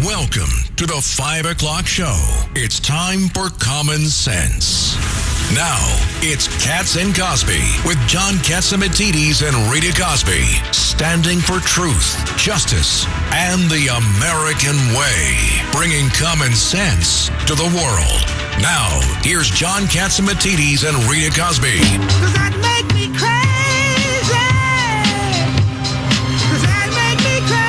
Welcome to the 5 o'clock show. It's time for Common Sense. Now, it's Katz and Cosby with John Katzimatidis and Rita Cosby, standing for truth, justice, and the American way, bringing common sense to the world. Now, here's John Katzimatidis and Rita Cosby. Does that make me crazy? Does that make me crazy?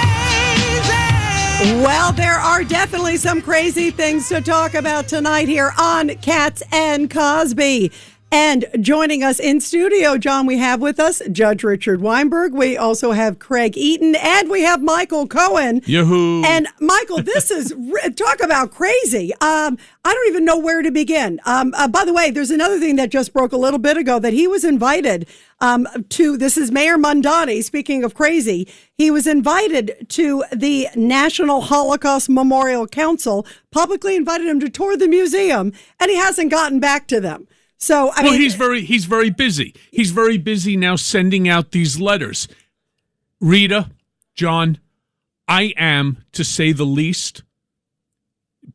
Well, there are definitely some crazy things to talk about tonight here on Katz and Cosby. And joining us in studio, John, we have with us Judge Richard Weinberg. We also have Craig Eaton, and we have Michael Cohen. Yoo-hoo. And Michael, this is, talk about crazy. I don't even know where to begin. By the way, there's another thing that just broke a little bit ago, that he was invited this is Mayor Mondani, speaking of crazy, he was invited to the National Holocaust Memorial Council, publicly invited him to tour the museum, and he hasn't gotten back to them. So I mean, he's very busy. He's very busy now sending out these letters. Rita, John, I am, to say the least,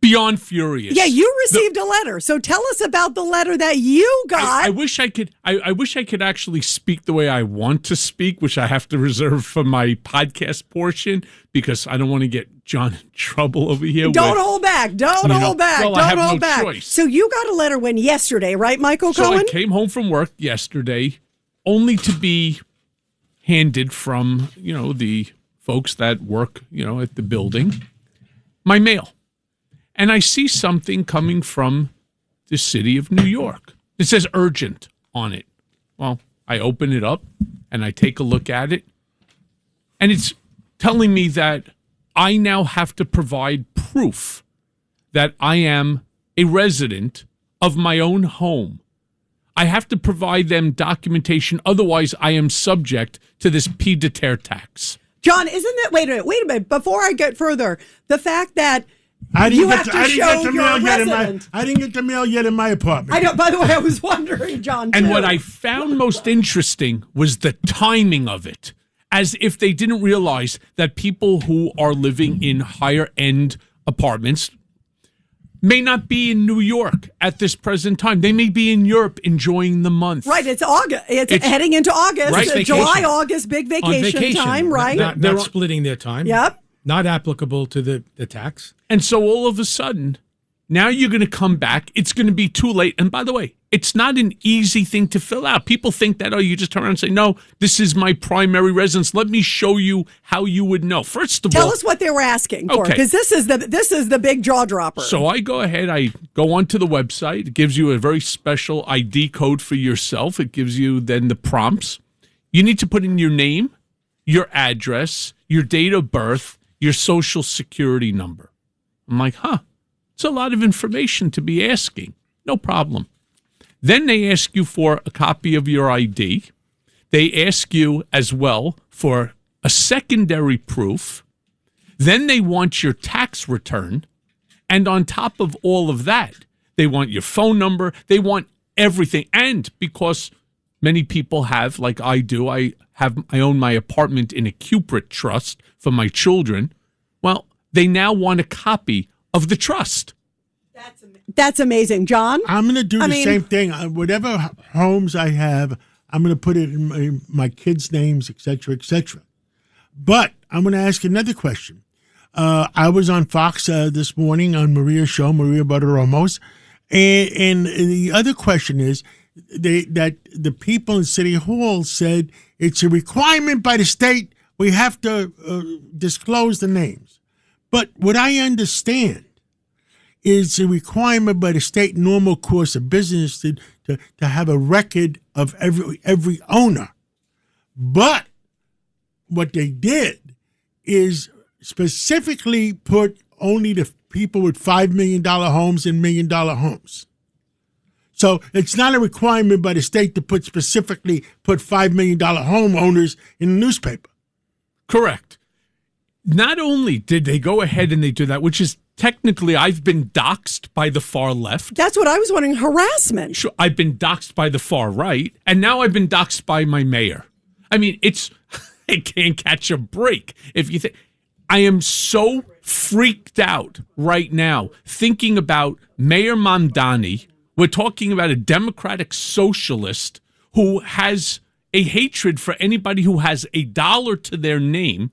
beyond furious. Yeah, you received a letter. So tell us about the letter that you got. I wish I could. I wish I could actually speak the way I want to speak, which I have to reserve for my podcast portion because I don't want to get John in trouble over here. Don't hold back. Don't hold back. Well, don't I have hold no back. choice. So you got a letter yesterday, right, Michael So Cohen? I came home from work yesterday, only to be handed from the folks that work at the building my mail. And I see something coming from the city of New York. It says urgent on it. Well, I open it up and I take a look at it. And it's telling me that I now have to provide proof that I am a resident of my own home. I have to provide them documentation. Otherwise, I am subject to this pied-à-terre tax. John, isn't that, wait a minute, before I get further, the fact that I didn't you get have the, to I didn't show get the you're mail a yet resident. I didn't get the mail yet in my apartment. I know, by the way, I was wondering, John, too. And what I found most interesting was the timing of it, as if they didn't realize that people who are living in higher end apartments may not be in New York at this present time. They may be in Europe enjoying the month. Right, it's August. It's heading into August. Right, July, August, big vacation time, right? Not splitting their time. Yep. Not applicable to the tax. And so all of a sudden, now you're going to come back. It's going to be too late. And by the way, it's not an easy thing to fill out. People think that, you just turn around and say, no, this is my primary residence. Let me show you how you would know. First of all, tell us what they were asking for, because this is the big jaw dropper. So I go ahead, I go onto the website. It gives you a very special ID code for yourself. It gives you then the prompts. You need to put in your name, your address, your date of birth, your social security number. I'm like, it's a lot of information to be asking. No problem. Then they ask you for a copy of your ID. They ask you as well for a secondary proof. Then they want your tax return. And on top of all of that, they want your phone number. They want everything. And because many people have, like I do, I own my apartment in a Cupid trust for my children. Well, they now want a copy of the trust. That's amazing, John. I'm going to do the same thing. Whatever homes I have, I'm going to put it in my kids' names, et cetera, et cetera. But I'm going to ask another question. I was on Fox this morning on Maria's show, Maria Bartiromo's, and the other question is that the people in City Hall said it's a requirement by the state. We have to disclose the names. But what I understand is a requirement by the state normal course of business to have a record of every owner. But what they did is specifically put only the people with $5 million homes and $1 million homes. So it's not a requirement by the state to put $5 million homeowners in the newspaper. Correct. Not only did they go ahead and they do that, which is technically I've been doxxed by the far left. That's what I was wondering, harassment. Sure, I've been doxxed by the far right, and now I've been doxxed by my mayor. I mean, I can't catch a break. If you think, I am so freaked out right now thinking about Mayor Mamdani. We're talking about a Democratic socialist who has a hatred for anybody who has a dollar to their name,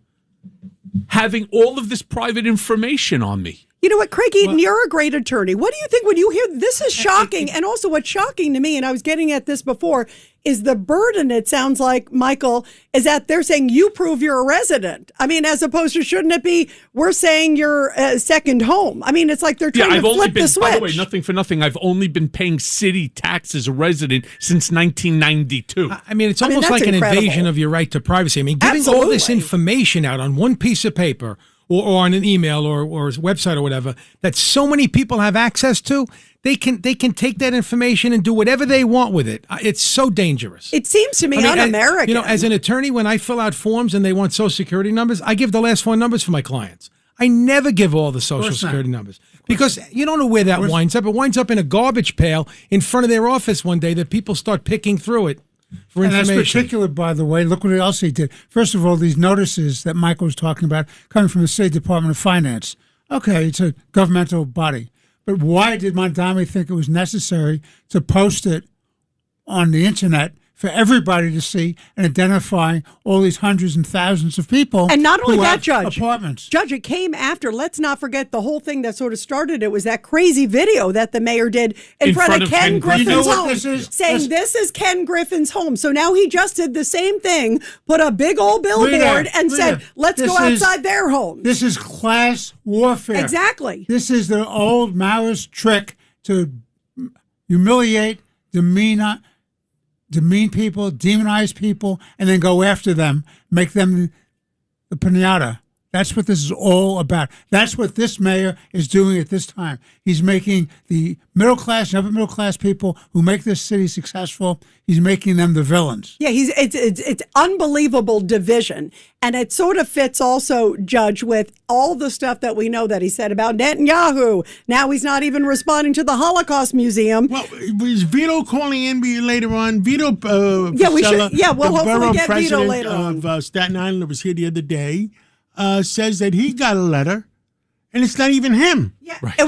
having all of this private information on me. You know what, Craig Eaton, you're a great attorney. What do you think when you hear this is shocking? And also what's shocking to me, and I was getting at this before, is the burden, it sounds like, Michael, is that they're saying you prove you're a resident. I mean, as opposed to, shouldn't it be, we're saying you're a second home. I mean, it's like they're trying to flip the switch. By the way, nothing for nothing, I've only been paying city tax as a resident since 1992. I mean, it's almost like incredible. an invasion of your right to privacy. I mean, giving all this information out on one piece of paper or on an email or a website or whatever that so many people have access to, they can take that information and do whatever they want with it. It's so dangerous. It seems to me un-American. As an attorney, when I fill out forms and they want Social Security numbers, I give the last 4 numbers for my clients. I never give all the Social Security numbers because you don't know where that winds up. It winds up in a garbage pail in front of their office one day that people start picking through it for information. And that's particular, by the way. Look what else he did. First of all, these notices that Michael was talking about coming from the State Department of Finance. Okay, it's a governmental body. But why did Mamdani think it was necessary to post it on the internet for everybody to see and identify all these hundreds and thousands of people? And not only who that, have Judge. apartments. Judge, it came after. Let's not forget the whole thing that sort of started it was that crazy video that the mayor did in front of Ken Griffin's You know what home, this is? saying this is Ken Griffin's home. So now he just did the same thing, put a big old billboard and said, let's go outside their home. This is class warfare. Exactly. This is the old Maoist trick to humiliate, demean people, demonize people, and then go after them, make them the pinata. That's what this is all about. That's what this mayor is doing at this time. He's making the middle class and upper middle class people who make this city successful, he's making them the villains. Yeah, it's unbelievable division. And it sort of fits also, Judge, with all the stuff that we know that he said about Netanyahu. Now he's not even responding to the Holocaust Museum. Well, is Vito calling in later on? Vito we'll hopefully get Vito later on. Of Staten Island that was here the other day says that he got a letter, and it's not even him. Yeah, right. It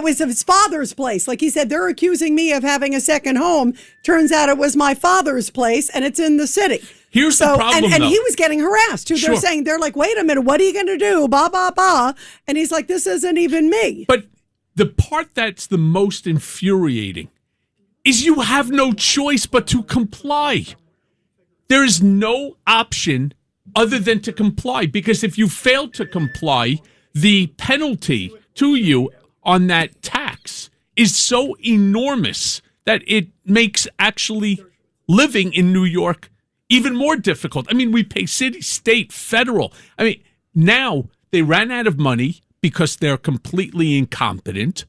was his father's place. Like he said, they're accusing me of having a second home. Turns out it was my father's place, and it's in the city. Here's the problem, and though. he was getting harassed too. Sure. They're like, wait a minute, what are you going to do? Ba ba ba. And he's like, this isn't even me. But the part that's the most infuriating is you have no choice but to comply. There is no option other than to comply, because if you fail to comply, the penalty to you on that tax is so enormous that it makes actually living in New York even more difficult. I mean, we pay city, state, federal. I mean, now they ran out of money because they're completely incompetent.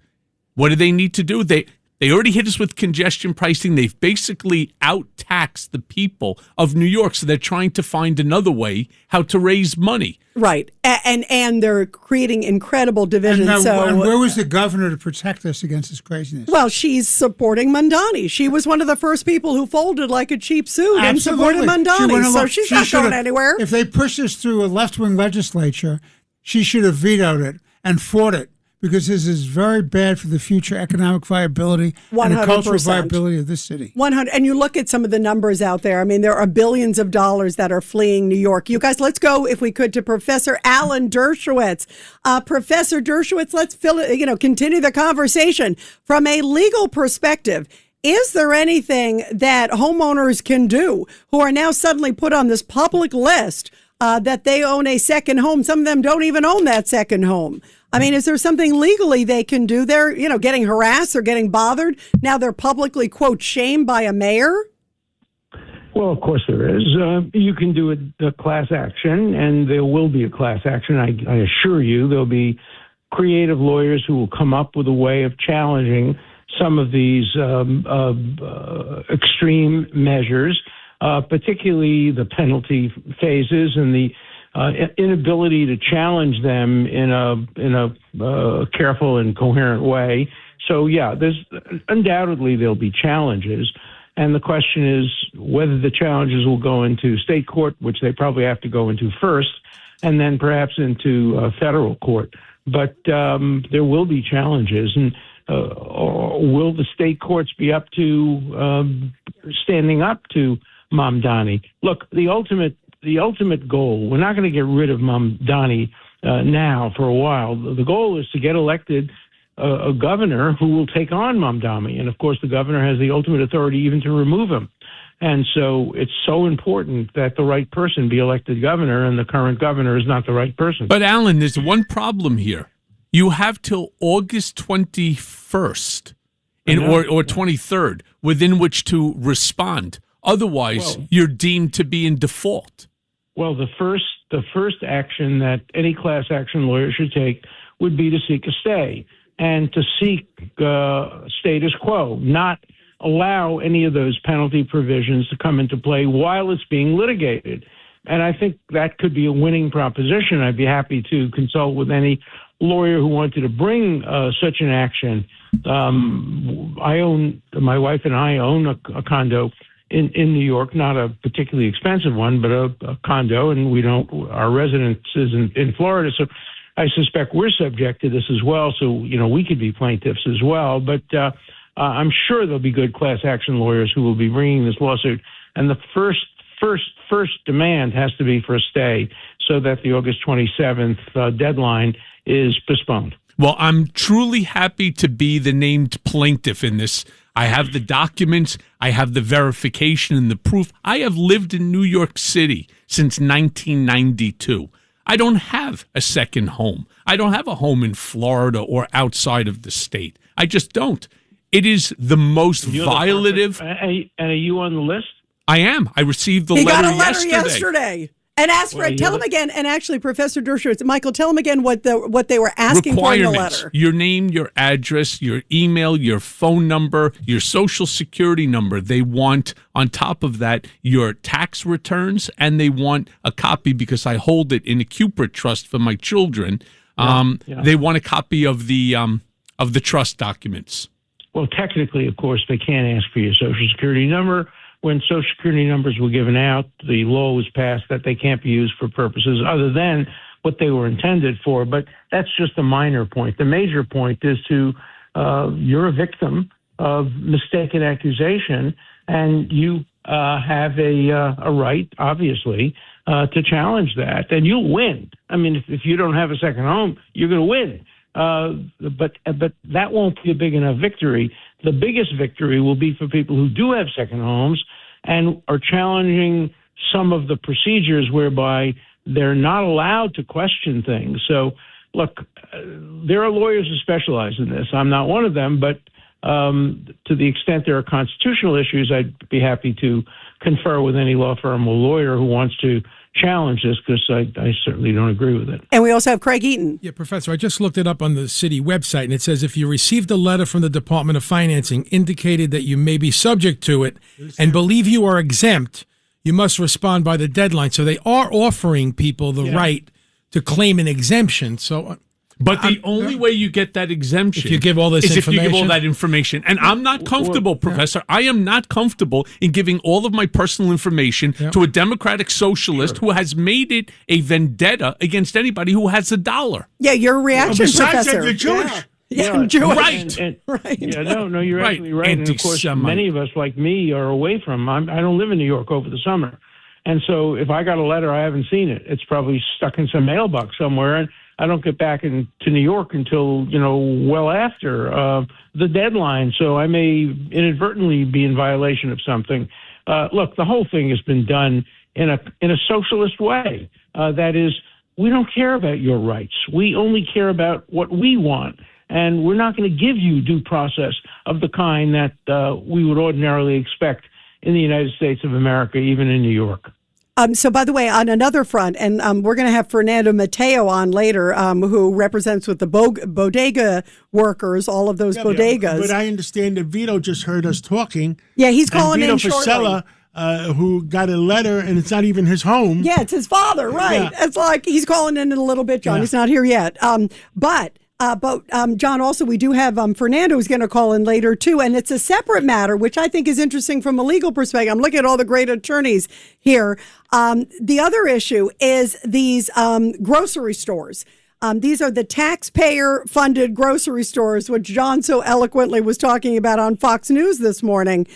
What do they need to do? They already hit us with congestion pricing. They've basically out-taxed the people of New York, so they're trying to find another way how to raise money. Right, and they're creating incredible division. And where was the governor to protect us against this craziness? Well, she's supporting Mamdani. She was one of the first people who folded like a cheap suit and supported Mamdani, so she's not going anywhere. If they push this through a left-wing legislature, she should have vetoed it and fought it, because this is very bad for the future economic viability 100%. And the cultural viability of this city. 100. And you look at some of the numbers out there. I mean, there are billions of dollars that are fleeing New York. You guys, let's go, if we could, to Professor Alan Dershowitz. Professor Dershowitz, let's continue the conversation from a legal perspective. Is there anything that homeowners can do who are now suddenly put on this public list that they own a second home? Some of them don't even own that second home. I mean, is there something legally they can do? They're, getting harassed or getting bothered. Now they're publicly, quote, shamed by a mayor. Well, of course there is. You can do a class action, and there will be a class action. I assure you there'll be creative lawyers who will come up with a way of challenging some of these extreme measures, particularly the penalty phases and the inability to challenge them in a careful and coherent way. So, yeah, undoubtedly there'll be challenges. And the question is whether the challenges will go into state court, which they probably have to go into first, and then perhaps into federal court. but there will be challenges. And or will the state courts be up to standing up to Mamdani? Look, the ultimate goal, we're not going to get rid of Mamdani now for a while. The goal is to get elected a governor who will take on Mamdani. And, of course, the governor has the ultimate authority even to remove him. And so it's so important that the right person be elected governor, and the current governor is not the right person. But, Alan, there's one problem here. You have till August 21st or 23rd within which to respond. Otherwise, you're deemed to be in default. Well, the first action that any class action lawyer should take would be to seek a stay and to seek status quo, not allow any of those penalty provisions to come into play while it's being litigated. And I think that could be a winning proposition. I'd be happy to consult with any lawyer who wanted to bring such an action. My wife and I own a condo in New York, not a particularly expensive one, but a condo, and our residence is in Florida. So I suspect we're subject to this as well. So, we could be plaintiffs as well. But I'm sure there'll be good class action lawyers who will be bringing this lawsuit. And the first demand has to be for a stay so that the August 27th deadline is postponed. Well, I'm truly happy to be the named plaintiff in this. I have the documents, I have the verification and the proof. I have lived in New York City since 1992. I don't have a second home. I don't have a home in Florida or outside of the state. I just don't. It is the most violative. And are you on the list? I am. I received the letter yesterday. He got a letter yesterday. And ask for it. Tell him again. And actually, Professor Dershowitz, Michael, tell him again what they were asking for in the letter. Your name, your address, your email, your phone number, your social security number. They want, on top of that, your tax returns, and they want a copy, because I hold it in a Cupid trust for my children. They want a copy of the trust documents. Well, technically, of course, they can't ask for your social security number. When Social Security numbers were given out, the law was passed that they can't be used for purposes other than what they were intended for. But that's just a minor point. The major point is you're a victim of mistaken accusation, and you have a right, obviously, to challenge that. And you'll win. I mean, if you don't have a second home, you're going to win. But that won't be a big enough victory. The biggest victory will be for people who do have second homes and are challenging some of the procedures whereby they're not allowed to question things. So, look, there are lawyers who specialize in this. I'm not one of them, but to the extent there are constitutional issues, I'd be happy to confer with any law firm or lawyer who wants to challenge this, because I certainly don't agree with it. And we also have Craig Eaton. Yeah, Professor, I just looked it up on the city website, and it says if you received a letter from the Department of Financing indicated that you may be subject to it and believe you are exempt, you must respond by the deadline. So they are offering people the right to claim an exemption. So, but the only way you get that exemption if you give all this is information. if you give all that information. And I'm not comfortable, Professor. I am not comfortable in giving all of my personal information to a democratic socialist who has made it a vendetta against anybody who has $1. Yeah, your reaction, besides Professor. that, you're Jewish. Yeah, Jewish. Right. Right. Yeah, no, you're absolutely right. And of course, many of us, like me, are away from. I don't live in New York over the summer. And so if I got a letter, I haven't seen it. It's probably stuck in some mailbox somewhere. And I don't get back to New York until, well after the deadline. So I may inadvertently be in violation of something. Look, the whole thing has been done in a socialist way. That is, we don't care about your rights. We only care about what we want. And we're not going to give you due process of the kind that we would ordinarily expect in the United States of America, even in New York. So, by the way, on another front, and we're going to have Fernando Mateo on later, who represents with the bodega workers, all of those bodegas. But I understand that Vito just heard us talking. Yeah, he's calling Vito in shortly. Fasella, who got a letter, and it's not even his home. Yeah, it's his father, right? Yeah. It's like he's calling in a little bit, John. Yeah. He's not here yet. But John, also, we do have Fernando who's going to call in later, too. And it's a separate matter, which I think is interesting from a legal perspective. I'm looking at all the great attorneys here. The other issue is these grocery stores. These are the taxpayer-funded grocery stores, which John so eloquently was talking about on Fox News this morning.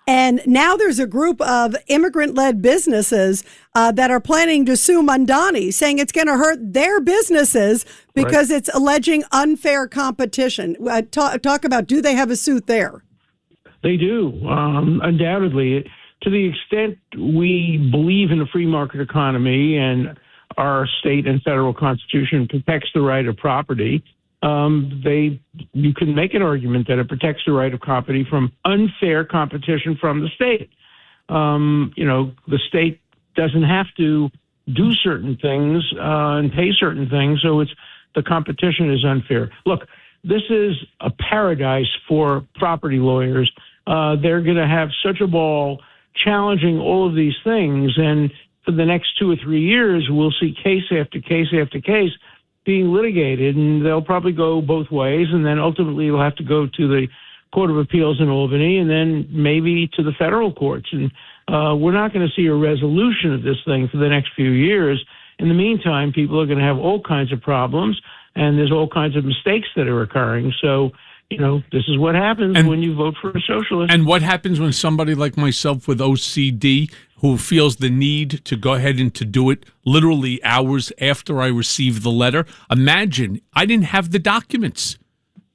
And now there's a group of immigrant-led businesses that are planning to sue Mamdani, saying it's going to hurt their businesses because it's alleging unfair competition. Talk about, do they have a suit there? They do, undoubtedly. To the extent we believe in a free market economy and our state and federal constitution protects the right of property, you can make an argument that it protects the right of property from unfair competition from the state. The state doesn't have to do certain things and pay certain things, so the competition is unfair. Look, this is a paradise for property lawyers. They're going to have such a ball challenging all of these things, and for the next 2 or 3 years, we'll see case after case after case being litigated, and they'll probably go both ways, and then ultimately it'll have to go to the Court of Appeals in Albany, and then maybe to the federal courts. And we're not going to see a resolution of this thing for the next few years. In the meantime, people are going to have all kinds of problems, and there's all kinds of mistakes that are occurring. So, this is what happens when you vote for a socialist. And what happens when somebody like myself with OCD, who feels the need to go ahead and to do it literally hours after I received the letter? Imagine, I didn't have the documents.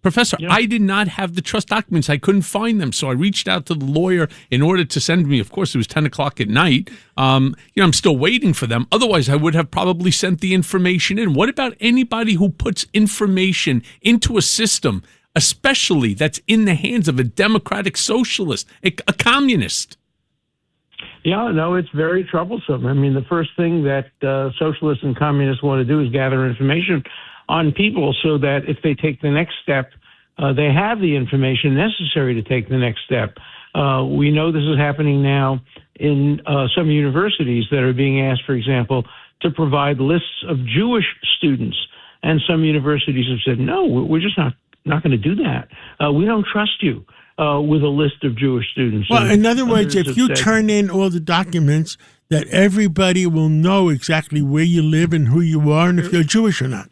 Professor, I did not have the trust documents. I couldn't find them. So I reached out to the lawyer in order to send me. Of course, it was 10 o'clock at night. I'm still waiting for them. Otherwise, I would have probably sent the information in. What about anybody who puts information into a system, especially that's in the hands of a democratic socialist, a communist? Yeah, no, it's very troublesome. I mean, the first thing that socialists and communists want to do is gather information on people so that if they take the next step, they have the information necessary to take the next step. We know this is happening now in some universities that are being asked, for example, to provide lists of Jewish students. And some universities have said, no, we're just not going to do that. We don't trust you with a list of Jewish students. Well, and in other words, if you turn in all the documents, that everybody will know exactly where you live and who you are and if you're Jewish or not.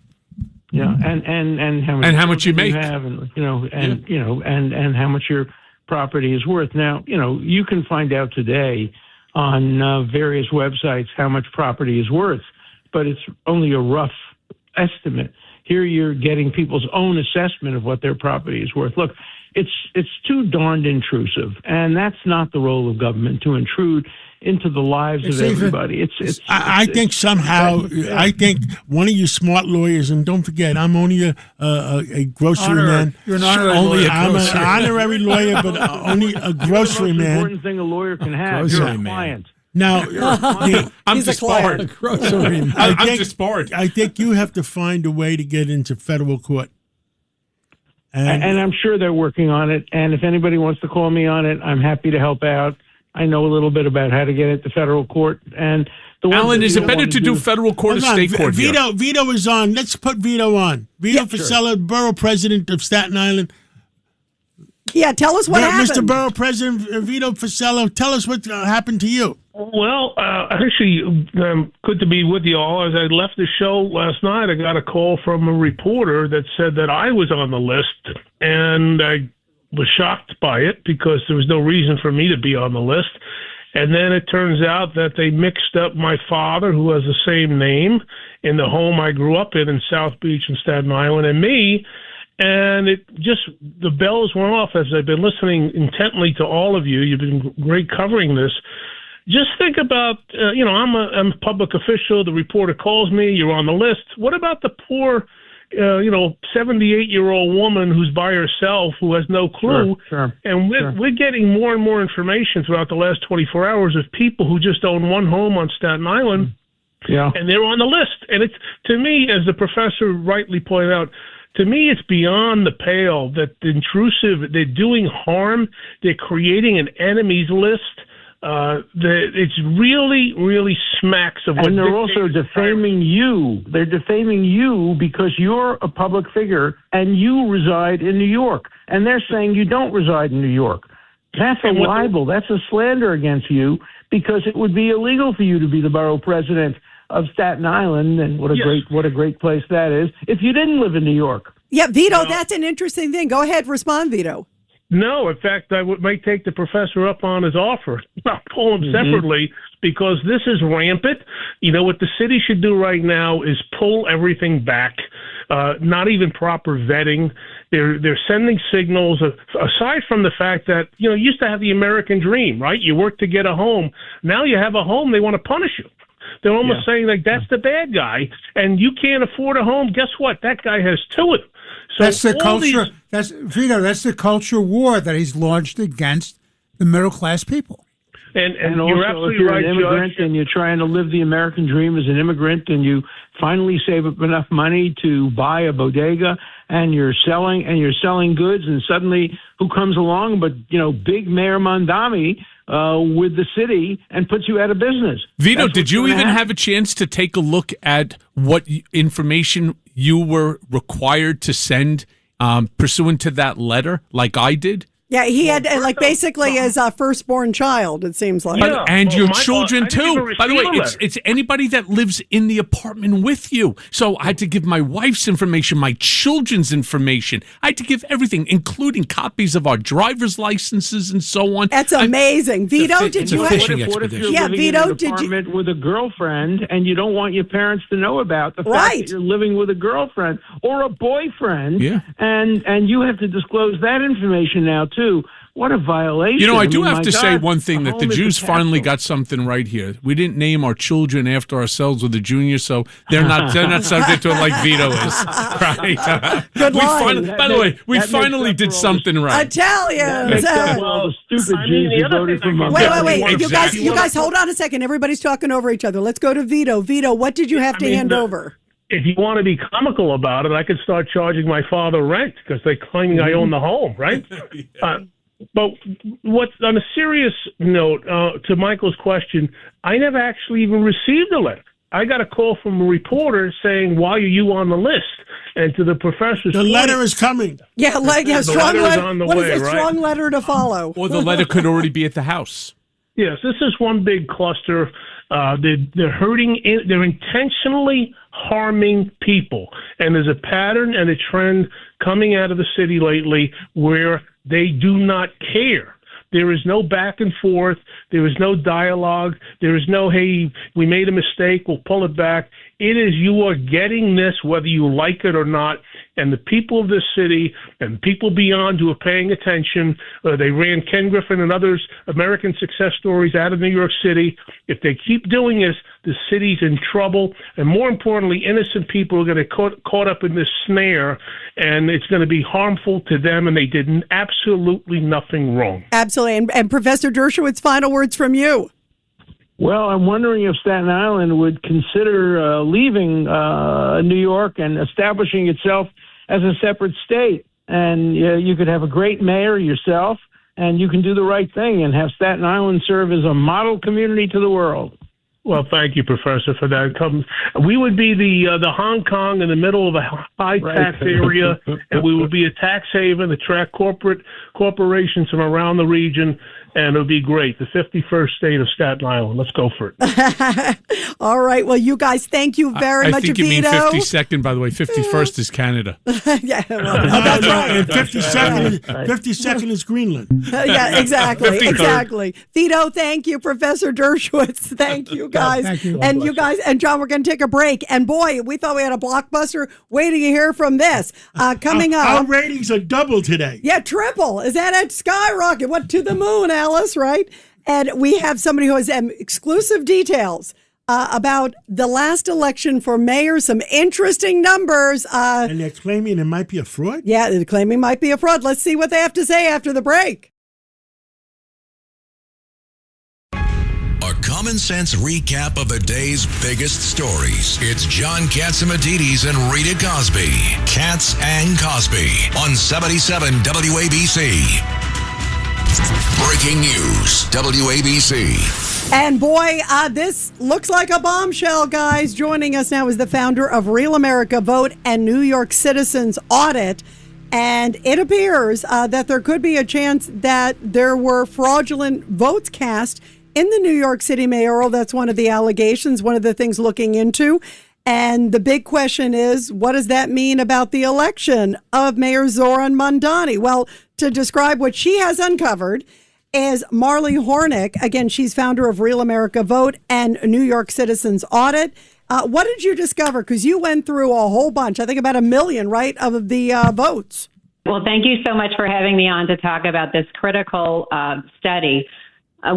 Yeah, and how much you make, have, and and how much your property is worth. Now, you can find out today on various websites how much property is worth, but it's only a rough estimate. Here, you're getting people's own assessment of what their property is worth. Look, it's too darned intrusive, and that's not the role of government, to intrude into the lives of everybody. I think one of you smart lawyers, and don't forget, I'm only a grocery man. You're an honorary I'm an honorary lawyer, but only a grocery man. The most important thing a lawyer can have. You're a client. Now, I'm disbarred. I'm disbarred. I think you have to find a way to get into federal court. And I'm sure they're working on it. And if anybody wants to call me on it, I'm happy to help out. I know a little bit about how to get it to federal court. And Alan, is it better to do federal court or state court? Vito is on. Let's put Vito on. Vito Fasella, borough president of Staten Island. Yeah, tell us what happened. Mr. Borough President Vito Fasella, tell us what happened to you. Well, actually, good to be with you all. As I left the show last night, I got a call from a reporter that said that I was on the list, and I was shocked by it because there was no reason for me to be on the list. And then it turns out that they mixed up my father, who has the same name, in the home I grew up in South Beach and Staten Island, and me. And the bells went off as I've been listening intently to all of you. You've been great covering this. Just think about, I'm a public official. The reporter calls me. You're on the list. What about the poor, 78-year-old woman who's by herself who has no clue? Sure. And we're getting more and more information throughout the last 24 hours of people who just own one home on Staten Island. Yeah. And they're on the list. And it's, to me, as the professor rightly pointed out, to me, it's beyond the pale that they're doing harm. They're creating an enemies list. It's really, really smacks of what. And they're also defaming you. They're defaming you because you're a public figure and you reside in New York. And they're saying you don't reside in New York. That's a libel. That's a slander against you because it would be illegal for you to be the borough president of Staten Island, and what a great place that is. If you didn't live in New York. Yeah, Vito, that's an interesting thing. Go ahead, respond, Vito. No, in fact, I might take the professor up on his offer. I'll call him separately because this is rampant. You know, what the city should do right now is pull everything back, not even proper vetting. They're sending signals, aside from the fact that, you used to have the American dream, right? You work to get a home. Now you have a home, they want to punish you. They're almost saying, like, that's the bad guy, and you can't afford a home. Guess what? That guy has two of them. So that's the culture. That's Vito. That's the culture war that he's launched against the middle class people. And you're also, absolutely if you're right, an immigrant Judge. and you're trying to live the American dream as an immigrant, and you finally save up enough money to buy a bodega, and you're selling goods, and suddenly who comes along but big Mayor Mondami with the city and puts you out of business. Vito, did you even have a chance to take a look at what information you were required to send pursuant to that letter, like I did? Yeah, he had basically his firstborn child, it seems like. Yeah. And your Michael, children, I didn't too. even By the way, receive a letter. it's anybody that lives in the apartment with you. So I had to give my wife's information, my children's information. I had to give everything, including copies of our driver's licenses and so on. That's amazing. Vito, did you fishing have... What if you're Yeah, living Vito, in an did you- apartment with a girlfriend and you don't want your parents to know about the fact Right. that you're living with a girlfriend or a boyfriend, Yeah. and you have to disclose that information now too? What a violation! You know, I do mean, have my to say God, one thing, a that the home is a Jews finally castle. got something right here. We didn't name our children after ourselves with the junior, so they're not subject to it like Vito is. Right? Good line. By the way, we that makes finally up did for all something right. Italians. Except for all the stupid I mean, Jews the who other voted thing for I my can- Wait. Exactly. You guys, hold on a second. Everybody's talking over each other. Let's go to Vito. Vito, what did you have to hand over? If you want to be comical about it, I could start charging my father rent because they claim I own the home, right? But what's on a serious note, to Michael's question, I never actually even received a letter. I got a call from a reporter saying, "Why are you on the list?" And to the professor's The point, letter is coming. Yeah, strong letter's letter. on the What way, is a right? strong letter to follow? Or the letter could already be at the house. yes, this is one big cluster. They're hurting. They're intentionally harming people, and there's a pattern and a trend coming out of the city lately where they do not care. There is no back and forth. There is no dialogue. There is no, hey, we made a mistake, we'll pull it back. It is, you are getting this whether you like it or not. And the people of this city and people beyond who are paying attention, they ran Ken Griffin and others, American success stories out of New York City. If they keep doing this, the city's in trouble. And more importantly, innocent people are going to get caught up in this snare, and it's going to be harmful to them, and they did absolutely nothing wrong. Absolutely. And Professor Dershowitz, final words from you. Well, I'm wondering if Staten Island would consider leaving New York and establishing itself as a separate state. And you could have a great mayor yourself, and you can do the right thing and have Staten Island serve as a model community to the world. Well, thank you, Professor, for that. We would be the Hong Kong in the middle of a high tax area, and we would be a tax haven, attract corporations from around the region, and it would be great. The 51st state of Staten Island. Let's go for it. All right. Well, you guys, thank you very much, I think you mean Vito. 52nd, by the way. 51st is Canada. Yeah, well, that's right. And 52nd is Greenland. Yeah, exactly. Vito, thank you. Professor Dershowitz, thank you guys. Thank you. And you guys, and John, we're going to take a break. And boy, we thought we had a blockbuster. Waiting to hear from this. Coming up. Our ratings are double today. Yeah, triple. Is that at skyrocket? What, to the moon, Alice, right? And we have somebody who has exclusive details about the last election for mayor, some interesting numbers. And they're claiming it might be a fraud? Yeah, they're claiming it might be a fraud. Let's see what they have to say after the break. A common sense recap of the day's biggest stories. It's John Catsimatidis and Rita Cosby. Cats and Cosby on 77 WABC. Breaking news, WABC. And boy, this looks like a bombshell, guys. Joining us now is the founder of Real America Vote and New York Citizens Audit. And it appears that there could be a chance that there were fraudulent votes cast in the New York City mayoral. That's one of the allegations, one of the things looking into. And the big question is, what does that mean about the election of Mayor Zoran Mondani? Well, to describe what she has uncovered is Marley Hornick. Again, she's founder of Real America Vote and New York Citizens Audit. What did you discover? Because you went through a whole bunch, I think about 1 million, right, of the votes. Well, thank you so much for having me on to talk about this critical study.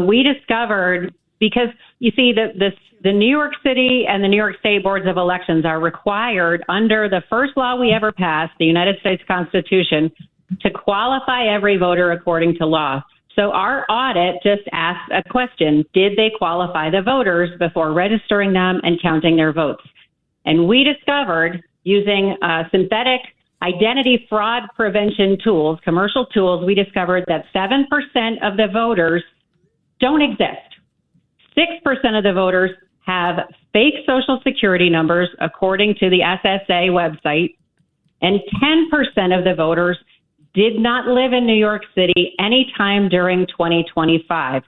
We discovered, because you see, the New York City and the New York State boards of elections are required under the first law we ever passed, the United States Constitution, to qualify every voter according to law. So our audit just asked a question: did they qualify the voters before registering them and counting their votes? And we discovered, using synthetic identity fraud prevention tools, commercial tools, we discovered that 7% of the voters don't exist. 6% of the voters have fake Social Security numbers, according to the SSA website, and 10% of the voters did not live in New York City anytime during 2025.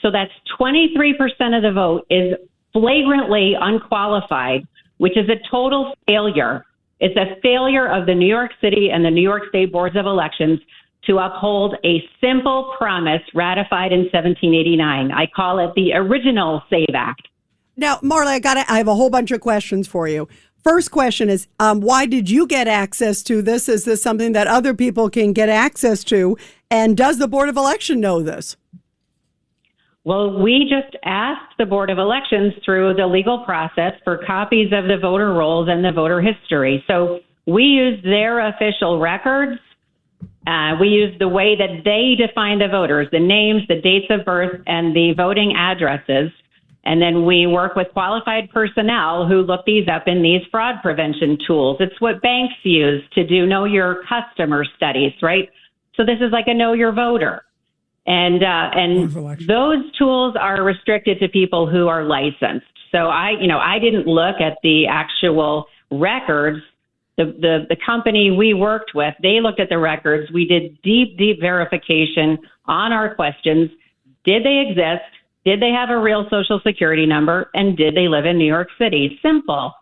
So that's 23% of the vote is flagrantly unqualified, which is a total failure. It's a failure of the New York City and the New York State boards of elections to uphold a simple promise ratified in 1789. I call it the original SAVE Act. Now, Marley, I have a whole bunch of questions for you. First question is, why did you get access to this? Is this something that other people can get access to? And does the Board of Election know this? Well, we just asked the Board of Elections through the legal process for copies of the voter rolls and the voter history. So we used their official records. We used the way that they define the voters, the names, the dates of birth, and the voting addresses. And then we work with qualified personnel who look these up in these fraud prevention tools. It's what banks use to do know your customer studies, right? So this is like a know your voter. And those tools are restricted to people who are licensed. So I didn't look at the actual records. The company we worked with, they looked at the records. We did deep verification on our questions. Did they exist? Did they have a real Social Security number? And did they live in New York City? Simple.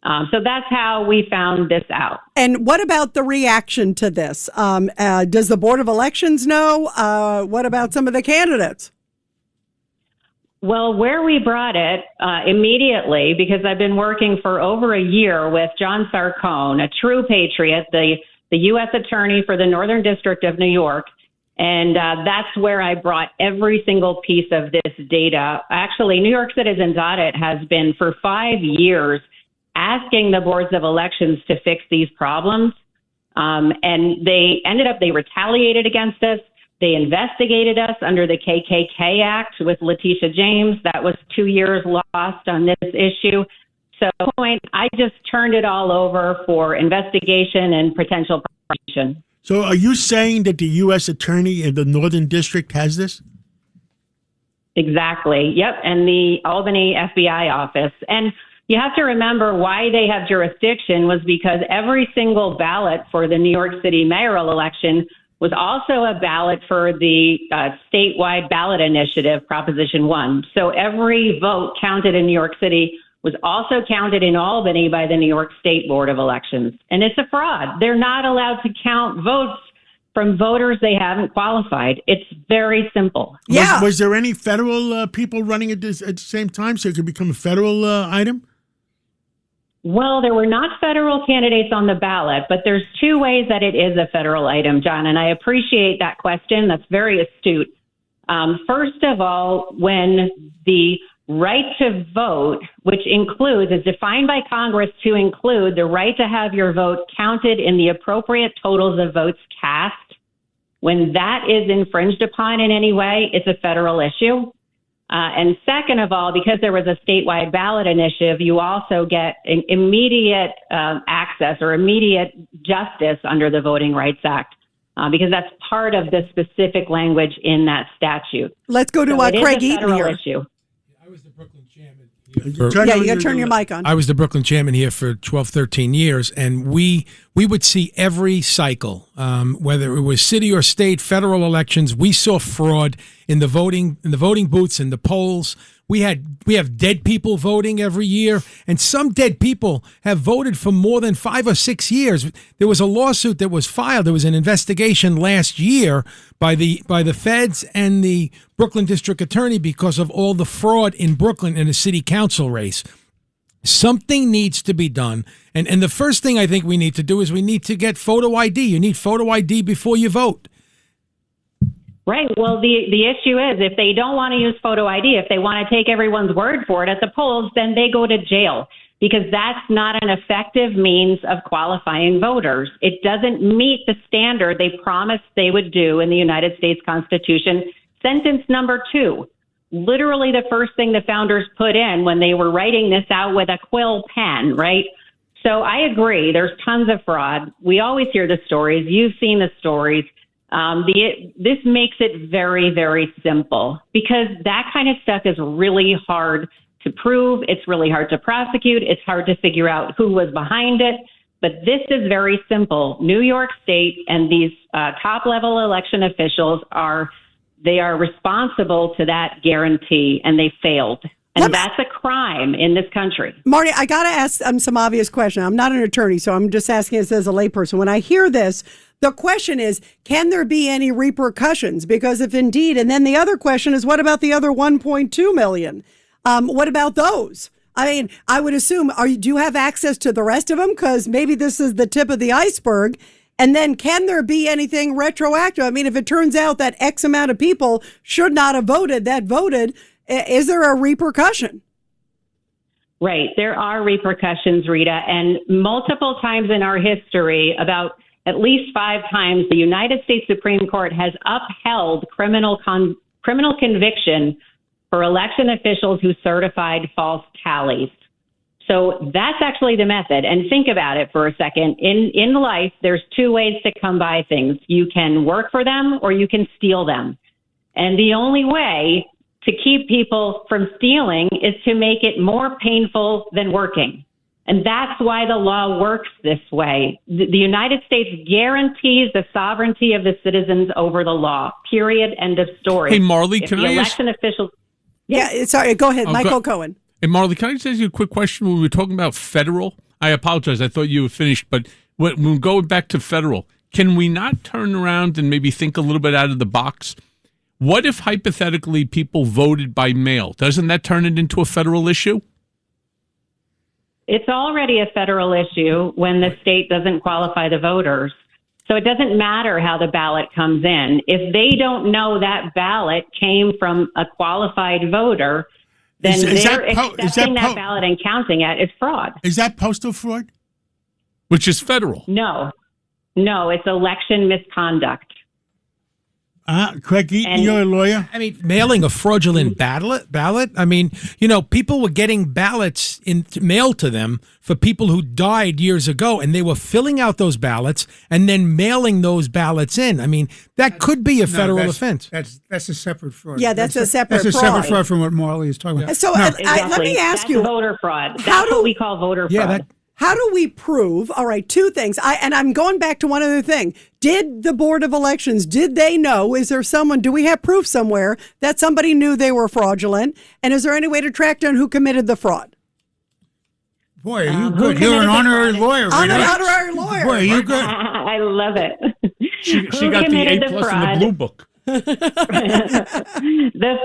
So that's how we found this out. And what about the reaction to this? Does the Board of Elections know? What about some of the candidates? Well, where we brought it immediately, because I've been working for over a year with John Sarcone, a true patriot, the U.S. Attorney for the Northern District of New York. And that's where I brought every single piece of this data. Actually, New York Citizens Audit has been for 5 years asking the boards of elections to fix these problems. And they retaliated against us. They investigated us under the KKK Act with Letitia James. That was 2 years lost on this issue. So at the point, I just turned it all over for investigation and potential prosecution. So are you saying that the U.S. Attorney in the Northern District has this? Exactly. Yep. And the Albany FBI office. And you have to remember why they have jurisdiction was because every single ballot for the New York City mayoral election was also a ballot for the statewide ballot initiative, Proposition 1. So every vote counted in New York City was also counted in Albany by the New York State Board of Elections. And it's a fraud. They're not allowed to count votes from voters they haven't qualified. It's very simple. Yeah. Was there any federal people running at the same time so it could become a federal item? Well, there were not federal candidates on the ballot, but there's two ways that it is a federal item, John, and I appreciate that question. That's very astute. First of all, when the right to vote, which is defined by Congress to include the right to have your vote counted in the appropriate totals of votes cast, when that is infringed upon in any way, it's a federal issue. And second of all, because there was a statewide ballot initiative, you also get immediate access or immediate justice under the Voting Rights Act, because that's part of the specific language in that statute. Let's go to Craig Eaton here. Issue. I was the Brooklyn chairman. You got to turn your mic on. I was the Brooklyn chairman here for 12, 13 years, and we would see every cycle, whether it was city or state, federal elections, we saw fraud in the voting booths, in the polls. We have dead people voting every year, and some dead people have voted for more than 5 or 6 years. There was a lawsuit that was filed. There was an investigation last year by the feds and the Brooklyn District Attorney because of all the fraud in Brooklyn in a city council race. Something needs to be done. And the first thing I think we need to do is we need to get photo ID. You need photo ID before you vote. Right. Well, the issue is if they don't want to use photo ID, if they want to take everyone's word for it at the polls, then they go to jail because that's not an effective means of qualifying voters. It doesn't meet the standard they promised they would do in the United States Constitution. Sentence number 2, literally the first thing the founders put in when they were writing this out with a quill pen, right? So I agree. There's tons of fraud. We always hear the stories. You've seen the stories. This makes it very, very simple because that kind of stuff is really hard to prove. It's really hard to prosecute. It's hard to figure out who was behind it. But this is very simple. New York State and these top-level election officials are responsible to that guarantee, and they failed. And that's a crime in this country. Marty, I got to ask some obvious question. I'm not an attorney, so I'm just asking this as a layperson. When I hear this, the question is, can there be any repercussions? Because if indeed, and then the other question is, what about the other 1.2 million? What about those? I mean, I would assume, do you have access to the rest of them? Because maybe this is the tip of the iceberg. And then can there be anything retroactive? I mean, if it turns out that X amount of people should not have voted, is there a repercussion? Right. There are repercussions, Rita. And multiple times in our history, about at least 5 times, the United States Supreme Court has upheld criminal conviction for election officials who certified false tallies. So that's actually the method. And think about it for a second. In life, there's 2 ways to come by things. You can work for them or you can steal them. And the only way to keep people from stealing is to make it more painful than working. And that's why the law works this way. The United States guarantees the sovereignty of the citizens over the law, period, end of story. Hey, Marley, if can the I election ask? officials... Yeah, sorry, go ahead, Michael Cohen. Hey, Marley, can I just ask you a quick question? When we were talking about federal, I apologize, I thought you were finished, but when we're going back to federal, can we not turn around and maybe think a little bit out of the box? What if, hypothetically, people voted by mail? Doesn't that turn it into a federal issue? It's already a federal issue when the state doesn't qualify the voters. So it doesn't matter how the ballot comes in. If they don't know that ballot came from a qualified voter, then they're accepting that ballot and counting it is fraud. Is that postal fraud? Which is federal. No, it's election misconduct. Craig Eaton, you're a lawyer. I mean, mailing a fraudulent ballot. I mean, people were getting ballots mailed to them for people who died years ago, and they were filling out those ballots and then mailing those ballots in. I mean, that could be a federal offense. That's a separate fraud. Yeah, that's a separate fraud. That's a separate fraud from what Marley is talking about. So Exactly. let me ask That's you, voter fraud. That's what we call voter fraud. How do we prove? All right, 2 things. I'm going back to one other thing. Did the Board of Elections, did they know? Is there someone, do we have proof somewhere that somebody knew they were fraudulent? And is there any way to track down who committed the fraud? Boy, are you good. You're an honorary lawyer. I'm an honorary lawyer. Boy, are you good. I love it. She got the A+ in the blue book. The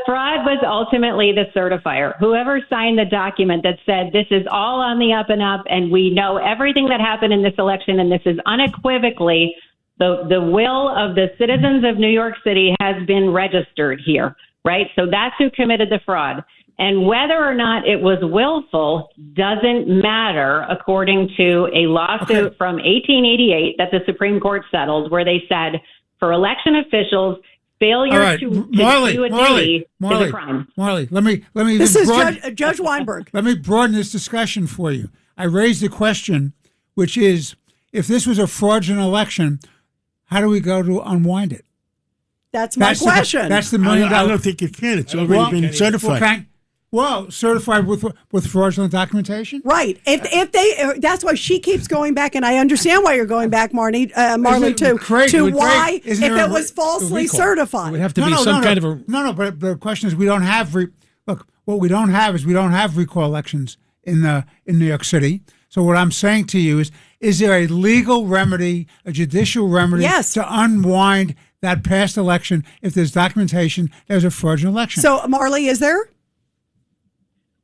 fraud was ultimately the certifier. Whoever signed the document that said this is all on the up and up and we know everything that happened in this election and this is unequivocally the will of the citizens of New York City has been registered here, right? So that's who committed the fraud. And whether or not it was willful doesn't matter, according to a lawsuit from 1888 that the Supreme Court settled, where they said for election officials, failure to do a duty is a crime. Marley, let me. This is Judge Weinberg. Let me broaden this discussion for you. I raised a question, which is, if this was a fraudulent election, how do we go to unwind it? That's my question. That's the $1 million. I don't think you can. It's already been certified. Well, certified with fraudulent documentation. Right. If they, that's why she keeps going back, and I understand why you're going back, Marley, to why if it was falsely certified. It would have to be some kind of a But the question is, we don't have look. What we don't have is we don't have recall elections in New York City. So what I'm saying to you is there a legal remedy, a judicial remedy to unwind that past election if there's documentation there's a fraudulent election? So, Marley, is there?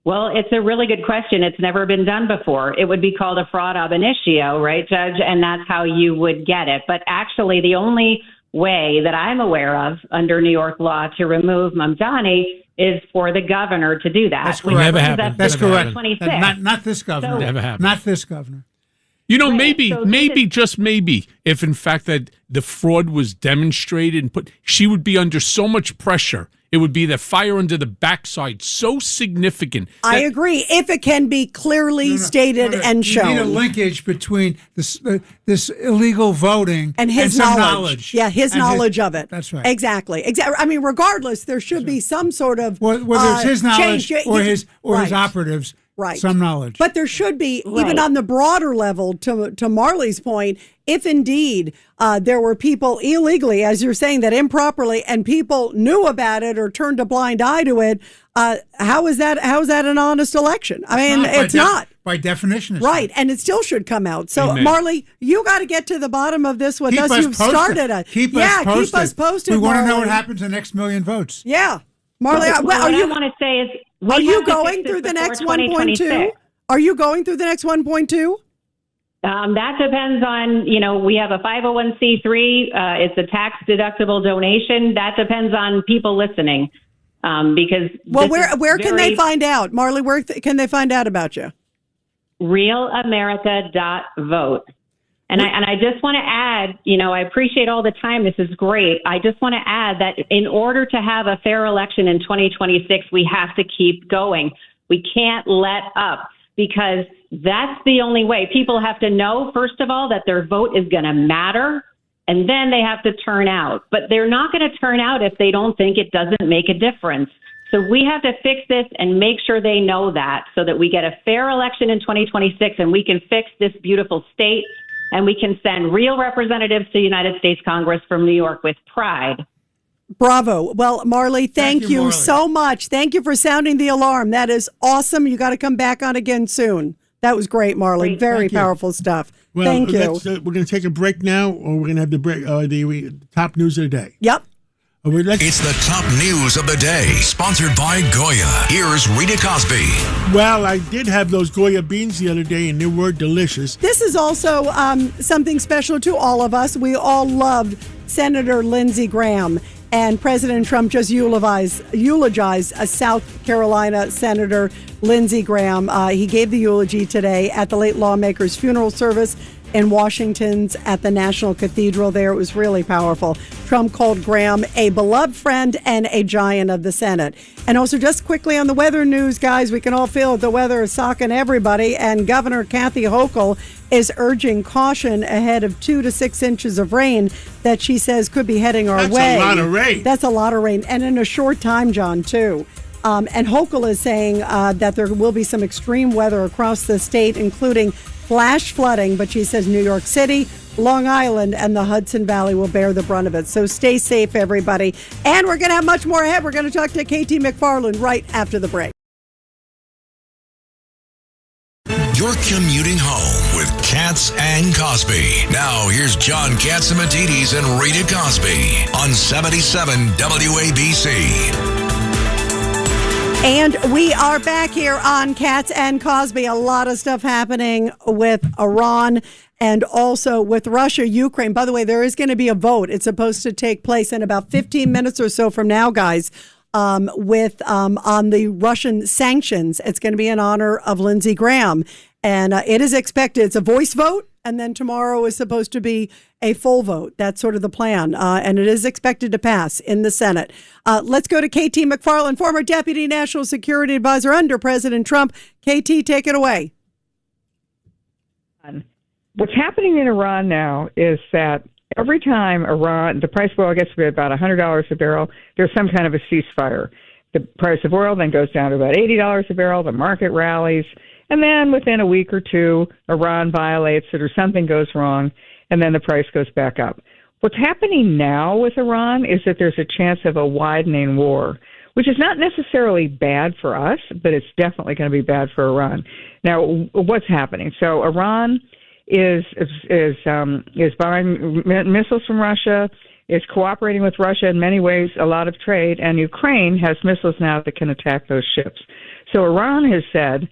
Well, it's a really good question. It's never been done before. It would be called a fraud ab initio, right, Judge? And that's how you would get it. But actually, the only way that I'm aware of under New York law to remove Mamdani is for the governor to do that. That's correct. Never happened. That's correct. Not this governor. So, never happened. Not this governor. You know, Right, just maybe, if in fact that the fraud was demonstrated and she would be under so much pressure. It would be the fire under the backside, so significant. I agree. If it can be clearly stated and shown. You need a linkage between this illegal voting and his some knowledge. Yeah, his knowledge of it. That's right. Exactly. I mean, regardless, there should be some sort of whether it's his knowledge change. his operatives. Right. Some knowledge. But there should be, even on the broader level, to Marley's point, if indeed there were people illegally, as you're saying, that improperly, and people knew about it or turned a blind eye to it, how is that an honest election? I mean, it's not. By definition, it's right, not. and it still should come out. So, Amen. Marley, you got to get to the bottom of this with us. You've posted. started it. Keep us posted. We want to know what happens in the next million votes. Yeah. Marley, what I want to say is, are you going through the next 1.2? Are you going through the next 1.2? That depends on, we have a 501c3. It's a tax deductible donation. That depends on people listening. Because where can they find out, Marley? Where can they find out about you? realamerica.vote. And I just want to add, I appreciate all the time. This is great. I just want to add that in order to have a fair election in 2026, we have to keep going. We can't let up, because that's the only way. People have to know, first of all, that their vote is going to matter, and then they have to turn out. But they're not going to turn out if they don't think it doesn't make a difference. So we have to fix this and make sure they know that, so that we get a fair election in 2026 and we can fix this beautiful state, and we can send real representatives to the United States Congress from New York with pride. Bravo. Well, Marley, thank you Marley. so much. Thank you for sounding the alarm. That is awesome. You got to come back on again soon. That was great, Marley. Great. Very powerful stuff. Well, thank you. We're going to take a break now, or we're going to have the break. The top news of the day. Yep. It's the top news of the day, sponsored by Goya. Here's Rita Cosby. Well, I did have those Goya beans the other day, and they were delicious. This is also something special to all of us. We all loved Senator Lindsey Graham, and President Trump just eulogized a South Carolina Senator Lindsey Graham. He gave the eulogy today at the late lawmaker's funeral service in Washington's at the National Cathedral there. It was really powerful. Trump called Graham a beloved friend and a giant of the Senate. And also, just quickly on the weather news, guys, we can all feel that the weather is socking everybody, and Governor Kathy Hochul is urging caution ahead of 2 to 6 inches of rain that she says could be heading our way. That's a lot of rain. That's a lot of rain, and in a short time, John, too. And Hochul is saying that there will be some extreme weather across the state, including flash flooding, but she says New York City, Long Island, and the Hudson Valley will bear the brunt of it. So stay safe, everybody. And we're going to have much more ahead. We're going to talk to KT McFarland right after the break. You're commuting home with Katz and Cosby. Now, here's John Katzimatidis and Rita Cosby on 77 WABC. And we are back here on Katz and Cosby. A lot of stuff happening with Iran and also with Russia, Ukraine. By the way, there is going to be a vote. It's supposed to take place in about 15 minutes or so from now, guys, on the Russian sanctions. It's going to be in honor of Lindsey Graham. And it is expected. It's a voice vote. And then tomorrow is supposed to be a full vote. That's sort of the plan. And it is expected to pass in the Senate. Let's go to KT McFarland, former Deputy National Security Advisor under President Trump. KT, take it away. What's happening in Iran now is that every time the price of oil gets to be about $100 a barrel, there's some kind of a ceasefire. The price of oil then goes down to about $80 a barrel. The market rallies. And then within a week or two, Iran violates it or something goes wrong, and then the price goes back up. What's happening now with Iran is that there's a chance of a widening war, which is not necessarily bad for us, but it's definitely going to be bad for Iran. Now, what's happening? So Iran is buying missiles from Russia, is cooperating with Russia in many ways, a lot of trade, and Ukraine has missiles now that can attack those ships. So Iran has said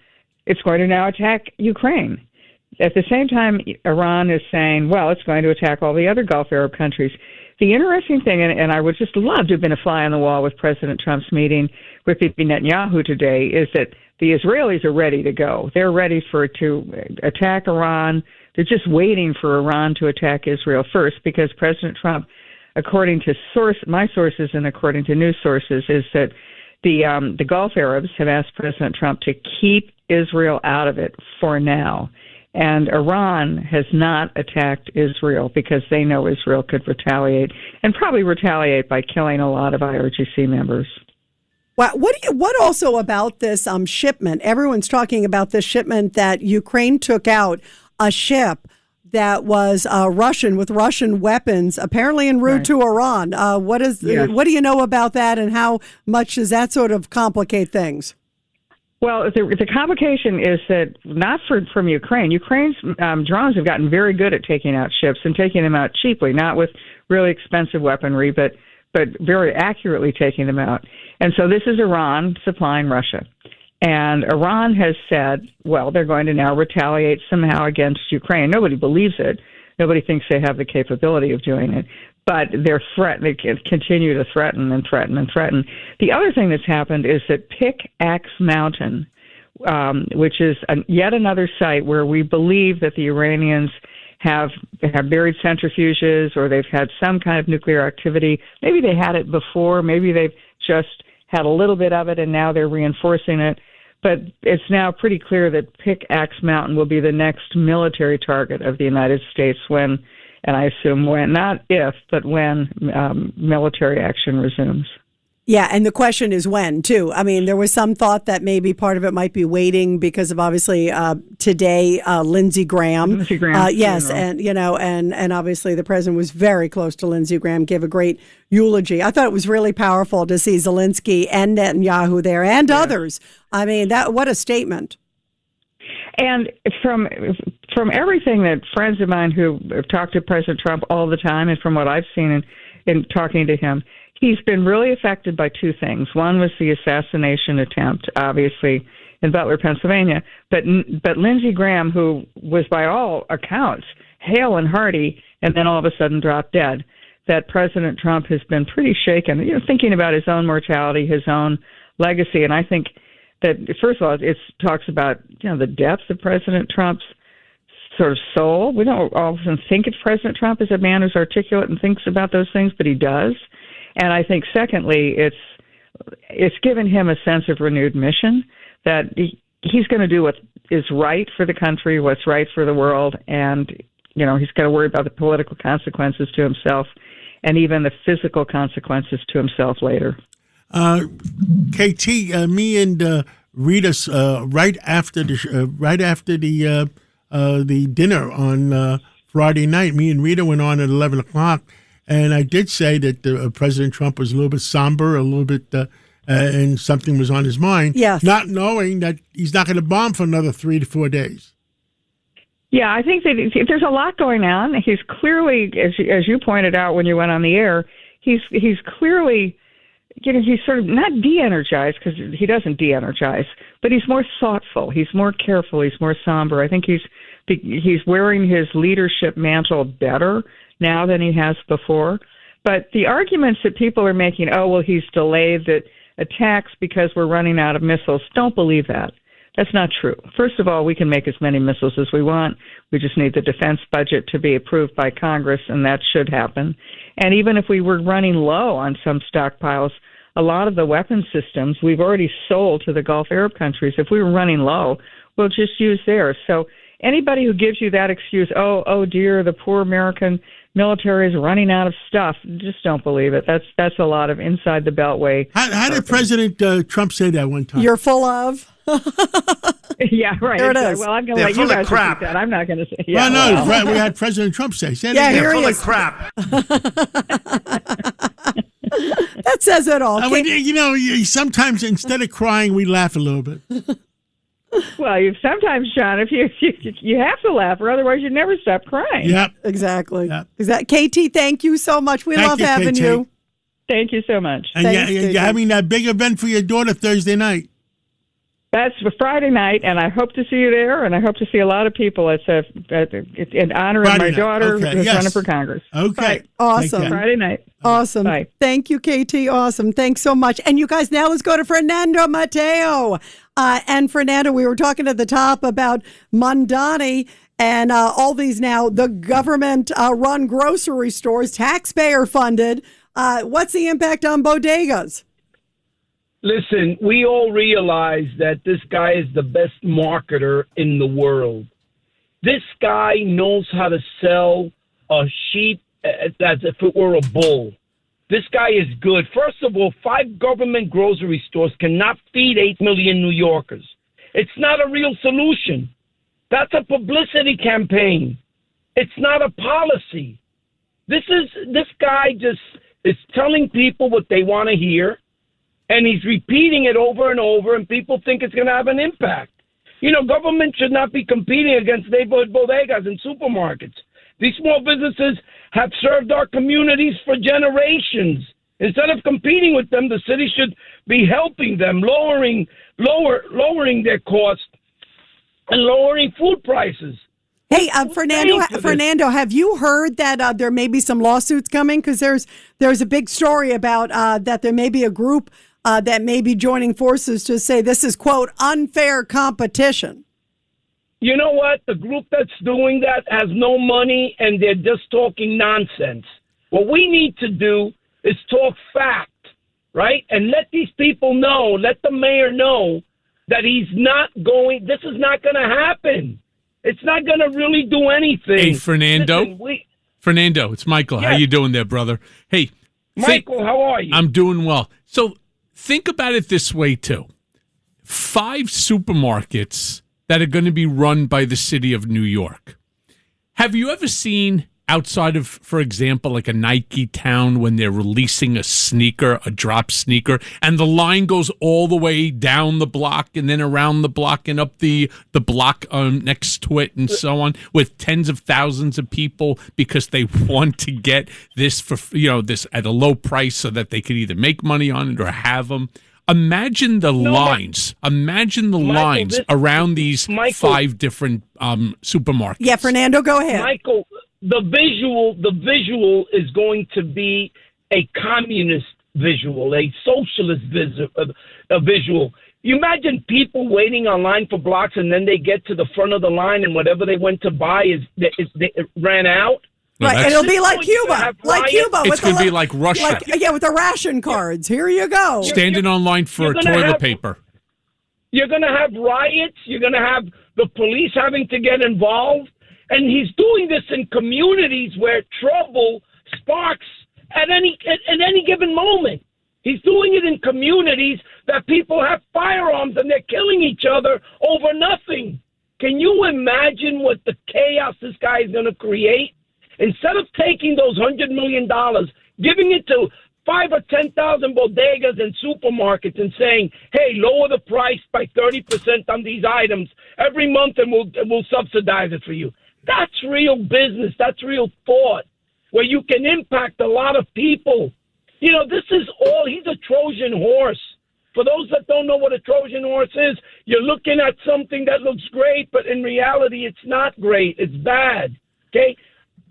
it's going to now attack Ukraine. At the same time, Iran is saying, well, it's going to attack all the other Gulf Arab countries. The interesting thing, and I would just love to have been a fly on the wall with President Trump's meeting with Bibi Netanyahu today, is that the Israelis are ready to go. They're ready to attack Iran. They're just waiting for Iran to attack Israel first, because President Trump, according to my sources and according to news sources, is that the Gulf Arabs have asked President Trump to keep Israel out of it for now. And Iran has not attacked Israel because they know Israel could retaliate, and probably retaliate by killing a lot of IRGC members. Well, what also about this shipment? Everyone's talking about this shipment that Ukraine took out, a ship that was Russian with Russian weapons, apparently en route to Iran. What do you know about that, and how much does that sort of complicate things? Well, the complication is that not from Ukraine. Ukraine's drones have gotten very good at taking out ships and taking them out cheaply, not with really expensive weaponry, but very accurately taking them out. And so this is Iran supplying Russia. And Iran has said, well, they're going to now retaliate somehow against Ukraine. Nobody believes it. Nobody thinks they have the capability of doing it. But they continue to threaten and threaten and threaten. The other thing that's happened is that Pickaxe Mountain, which is yet another site where we believe that the Iranians have buried centrifuges, or they've had some kind of nuclear activity. Maybe they had it before. Maybe they've just had a little bit of it, and now they're reinforcing it. But it's now pretty clear that Pickaxe Mountain will be the next military target of the United States when, and I assume when, not if, but when military action resumes. Yeah, and the question is when, too. I mean, there was some thought that maybe part of it might be waiting because of obviously today, Lindsey Graham. Yes, and and obviously the president was very close to Lindsey Graham, gave a great eulogy. I thought it was really powerful to see Zelensky and Netanyahu there and others. I mean, what a statement. And from everything that friends of mine who have talked to President Trump all the time, and from what I've seen in talking to him, he's been really affected by two things. One was the assassination attempt, obviously, in Butler, Pennsylvania. But Lindsey Graham, who was by all accounts hale and hearty, and then all of a sudden dropped dead, that President Trump has been pretty shaken, thinking about his own mortality, his own legacy. And I think that, first of all, it talks about the depth of President Trump's sort of soul. We don't often think of President Trump as a man who's articulate and thinks about those things, but he does. And I think, secondly, it's given him a sense of renewed mission that he's going to do what is right for the country, what's right for the world, and he's got to worry about the political consequences to himself and even the physical consequences to himself later. KT, me and Rita, right after the dinner on Friday night, me and Rita went on at 11 o'clock. And I did say that President Trump was a little bit somber, a little bit, and something was on his mind. Yes. Not knowing that he's not going to bomb for another 3 to 4 days. Yeah, I think that there's a lot going on. He's clearly, as you pointed out when you went on the air, he's clearly, he's sort of not de-energized, because he doesn't de-energize, but he's more thoughtful. He's more careful. He's more somber. I think he's wearing his leadership mantle better now than he has before. But the arguments that people are making, he's delayed the attacks because we're running out of missiles, don't believe that. That's not true. First of all, we can make as many missiles as we want. We just need the defense budget to be approved by Congress, and that should happen. And even if we were running low on some stockpiles, a lot of the weapon systems we've already sold to the Gulf Arab countries. If we were running low, we'll just use theirs. So anybody who gives you that excuse, oh dear, the poor American military is running out of stuff. Just don't believe it. That's a lot of inside the Beltway. How did President Trump say that one time? You're full of. Yeah, right. There it is. Well, I'm going to let you guys repeat that. I'm not going to say. Yeah, no, we had President Trump say it Yeah, again. here he Full is. of crap. That says it all. I mean, sometimes instead of crying, we laugh a little bit. Well, sometimes, John, if you have to laugh, or otherwise you never stop crying. Yep. Exactly. Yep. KT, thank you so much. We love having KT. you. Thank you so much. And Thanks, you're having that big event for your daughter Thursday night. That's for Friday night, and I hope to see you there, and I hope to see a lot of people. It's in honor of my daughter who's running for Congress. Okay. Awesome. Friday night. Awesome. Bye. Thank you, KT. Awesome. Thanks so much. And you guys, now let's go to Fernando Mateo. And Fernando, we were talking at the top about Mondani and all these now, the government run grocery stores, taxpayer funded. What's the impact on bodegas? Listen, we all realize that this guy is the best marketer in the world. This guy knows how to sell a sheep as if it were a bull. This guy is good. First of all, 5 government grocery stores cannot feed 8 million New Yorkers. It's not a real solution. That's a publicity campaign. It's not a policy. This guy just is telling people what they want to hear, and he's repeating it over and over, and people think it's going to have an impact. Government should not be competing against neighborhood bodegas and supermarkets. These small businesses have served our communities for generations. Instead of competing with them, the city should be helping them, lowering their costs and lowering food prices. Hey, Fernando, have you heard that there may be some lawsuits coming? Because there's a big story about that there may be a group that may be joining forces to say this is, quote, unfair competition. You know what? The group that's doing that has no money, and they're just talking nonsense. What we need to do is talk fact, right? And let these people know, let the mayor know that this is not going to happen. It's not going to really do anything. Hey, Fernando. Listen, Fernando, it's Michael. Yes. How you doing there, brother? Hey, Michael, how are you? I'm doing well. So think about it this way, too. 5 supermarkets that are going to be run by the city of New York. Have you ever seen outside of, for example, like a Nike town when they're releasing a sneaker, a drop sneaker, and the line goes all the way down the block and then around the block and up the block next to it and so on, with tens of thousands of people because they want to get this for this at a low price so that they could either make money on it or have them. Imagine the lines. Imagine the lines around these 5 different supermarkets. Yeah, Fernando, go ahead. Michael, the visual is going to be a communist visual, a socialist visual. You imagine people waiting online for blocks, and then they get to the front of the line, and whatever they went to buy it ran out. No, right, it'll be like Cuba. It's going to be like Russia. With the ration cards. Here you go. Standing online for toilet paper. You're going to have riots. You're going to have the police having to get involved. And he's doing this in communities where trouble sparks at any given moment. He's doing it in communities that people have firearms and they're killing each other over nothing. Can you imagine what the chaos this guy is going to create? Instead of taking those $100 million, giving it to 5,000 or 10,000 bodegas and supermarkets and saying, hey, lower the price by 30% on these items every month and we'll subsidize it for you. That's real business. That's real thought where you can impact a lot of people. He's a Trojan horse. For those that don't know what a Trojan horse is, you're looking at something that looks great, but in reality, it's not great. It's bad. Okay?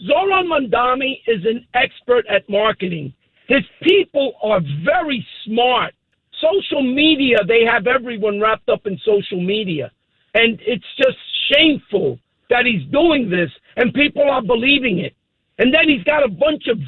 Zoran Mondani is an expert at marketing. His people are very smart. Social media, they have everyone wrapped up in social media. And it's just shameful that he's doing this, and people are believing it. And then he's got a bunch of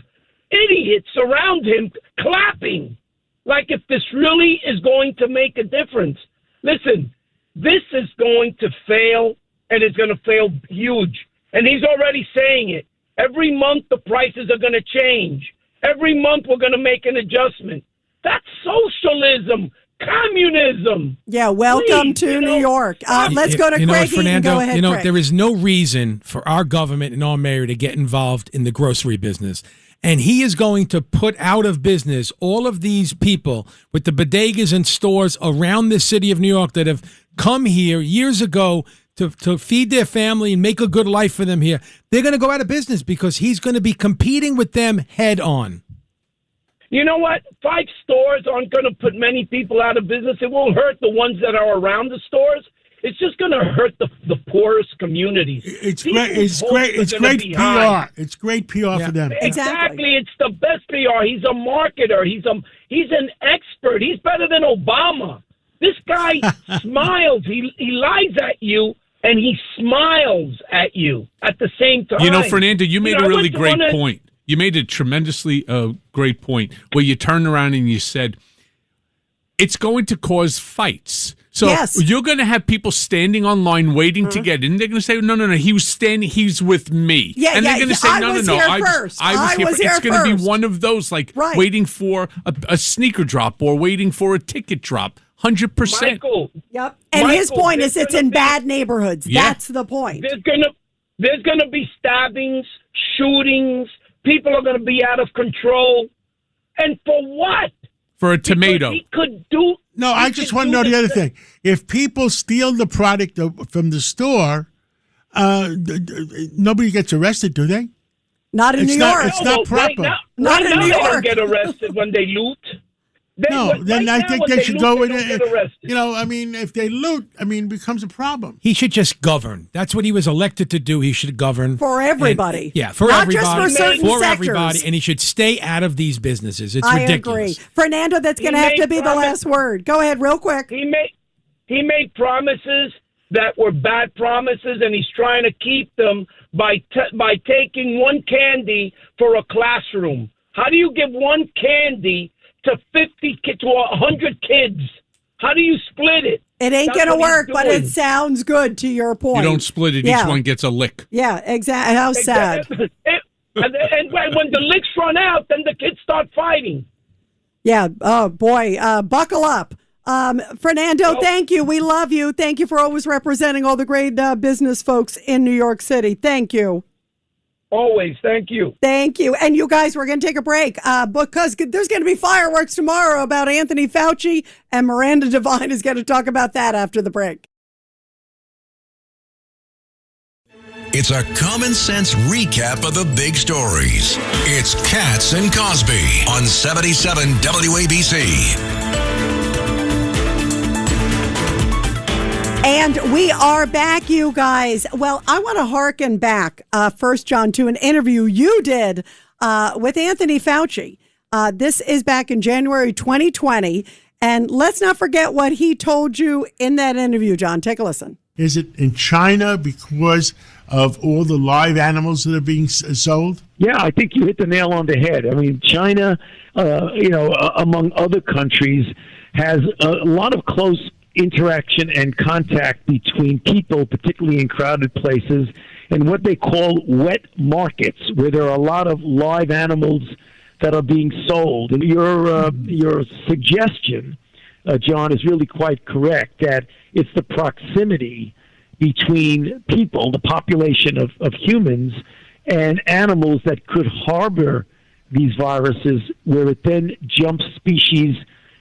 idiots around him clapping, like if this really is going to make a difference. Listen, this is going to fail, and it's going to fail huge. And he's already saying it. Every month the prices are going to change. Every month we're going to make an adjustment. That's socialism, communism. Yeah, welcome Please, to New York. Let's go to Craig. Fernando, go ahead, Craig. there is no reason for our government and our mayor to get involved in the grocery business. And he is going to put out of business all of these people with the bodegas and stores around the city of New York that have come here years ago to feed their family and make a good life for them here. They're going to go out of business because he's going to be competing with them head on. You know what? 5 stores aren't going to put many people out of business. It won't hurt the ones that are around the stores. It's just going to hurt the poorest communies. It's great. It's great. It's great PR. It's great PR for them. Exactly. It's the best PR. He's a marketer. He's an expert. He's better than Obama. This guy smiles. He lies at you, and he smiles at you at the same time. You know, Fernando, you made a really great point. You made a tremendously great point where you turned around and you said, it's going to cause fights. So you're going to have people standing online waiting to get in. They're going to say, no, he was standing, he's with me. Yeah, and they're going to say, no, I was here first. It's going to be one of those, like waiting for a sneaker drop or waiting for a ticket drop. 100%. Michael. Yep. And his point is it's in bad neighborhoods. Yeah. That's the point. There's gonna be stabbings, shootings. People are going to be out of control. And for what? For a tomato. Because he could do. No, I just want to know the other thing. If people steal the product from the store, nobody gets arrested, do they? Not in New York. It's not proper. Not in New York. They don't get arrested when they loot. I think they should go in. You know, I mean, if they loot, it becomes a problem. He should just govern. That's what he was elected to do. He should govern for everybody. For not everybody, just for certain sectors. Everybody, and he should stay out of these businesses. It's ridiculous. I agree, Fernando. That's going to have to be the last word. Go ahead, real quick. He made promises that were bad promises, and he's trying to keep them by taking one candy for a classroom. How do you give one candy to 50 to 100 kids? How do you split it? It ain't going to work, but it sounds good to your point. You don't split it. Each one gets a lick. Yeah, exactly. How sad. And when the licks run out, then the kids start fighting. Yeah. Oh, boy. Buckle up. Fernando, thank you. We love you. Thank you for always representing all the great business folks in New York City. Thank you. Always. Thank you. Thank you. And you guys, we're going to take a break because there's going to be fireworks tomorrow about Anthony Fauci, and Miranda Devine is going to talk about that after the break. It's a common sense recap of the big stories. It's Katz and Cosby on 77 WABC. And we are back, you guys. Well, I want to hearken back, first, John, to an interview you did with Anthony Fauci. This is back in January 2020. And let's not forget what he told you in that interview, John. Take a listen. Is it in China because of all the live animals that are being sold? Yeah, I think you hit the nail on the head. I mean, China, among other countries, has a lot of close interaction and contact between people, particularly in crowded places, and what they call wet markets, where there are a lot of live animals that are being sold. And your suggestion, John, is really quite correct, that it's the proximity between people, the population of humans, and animals that could harbor these viruses, where it then jumps species,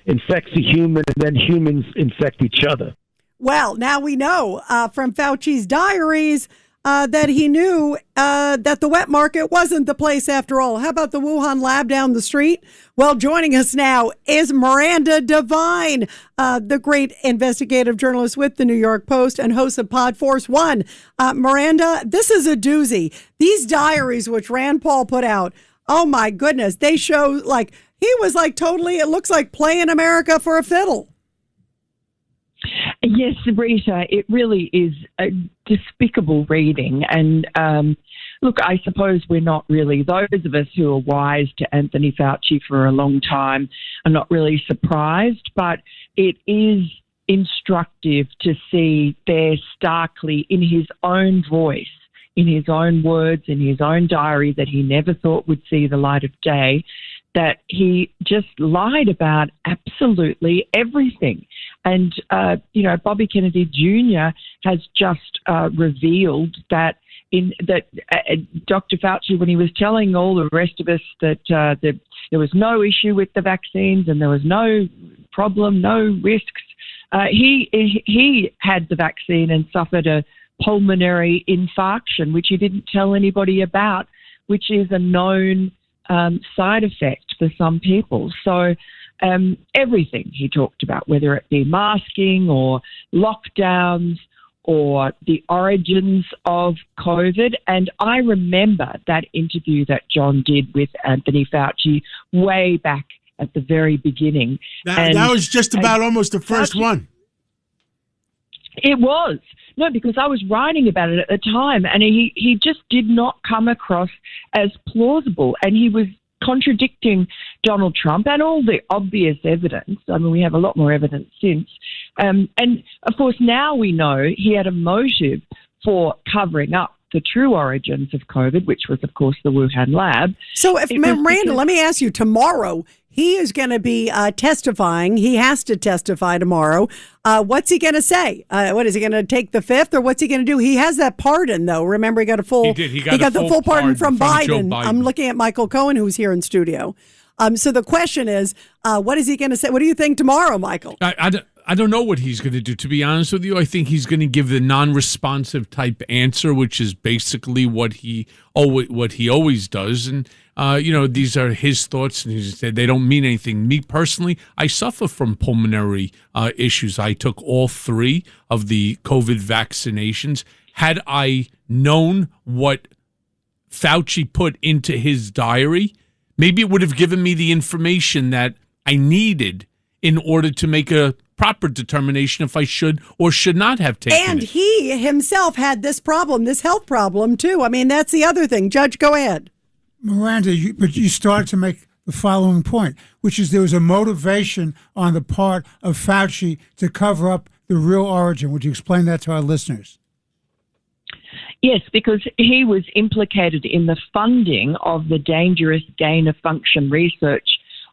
infects a human, and then humans infect each other. Well, now we know from Fauci's diaries that he knew that the wet market wasn't the place after all. How about the Wuhan lab down the street? Well, joining us now is Miranda Devine, the great investigative journalist with the New York Post and host of Pod Force One. Miranda, this is a doozy. These diaries, which Rand Paul put out, oh my goodness, they show he was totally, it looks like playing America for a fiddle. Yes, Rita, it really is a despicable reading. And look, I suppose we're not really, those of us who are wise to Anthony Fauci for a long time are not really surprised, but it is instructive to see there starkly in his own voice in his own words, in his own diary, that he never thought would see the light of day, that he just lied about absolutely everything. And, Bobby Kennedy Jr. has just revealed that Dr. Fauci, when he was telling all the rest of us that there was no issue with the vaccines and there was no problem, no risks, he had the vaccine and suffered a pulmonary infarction, which he didn't tell anybody about, which is a known side effect for some people. So everything he talked about, whether it be masking or lockdowns or the origins of COVID. And I remember that interview that John did with Anthony Fauci way back at the very beginning. That was just about almost the first one. It was. No, because I was writing about it at the time, and he just did not come across as plausible, and he was contradicting Donald Trump and all the obvious evidence. I mean, we have a lot more evidence since. And, of course, now we know he had a motive for covering up the true origins of COVID, which was, of course, the Wuhan lab. So, if Miranda, let me ask you, tomorrow he is going to be testifying. He has to testify tomorrow. What's he going to say? What is he going to take the fifth, or what's he going to do? He has that pardon, though. Remember, he got a full. He did. He got the full pardon from Biden. Joe Biden. I'm looking at Michael Cohen, who's here in studio. So the question is, what is he going to say? What do you think tomorrow, Michael? I don't know what he's going to do, to be honest with you. I think he's going to give the non-responsive type answer, which is basically what he always does. And, these are his thoughts, and he said they don't mean anything. Me personally, I suffer from pulmonary issues. I took all 3 of the COVID vaccinations. Had I known what Fauci put into his diary, maybe it would have given me the information that I needed in order to make a proper determination if I should or should not have taken it. And he himself had this problem, this health problem, too. I mean, that's the other thing. Judge, go ahead. Miranda, you started to make the following point, which is there was a motivation on the part of Fauci to cover up the real origin. Would you explain that to our listeners? Yes, because he was implicated in the funding of the dangerous gain-of-function research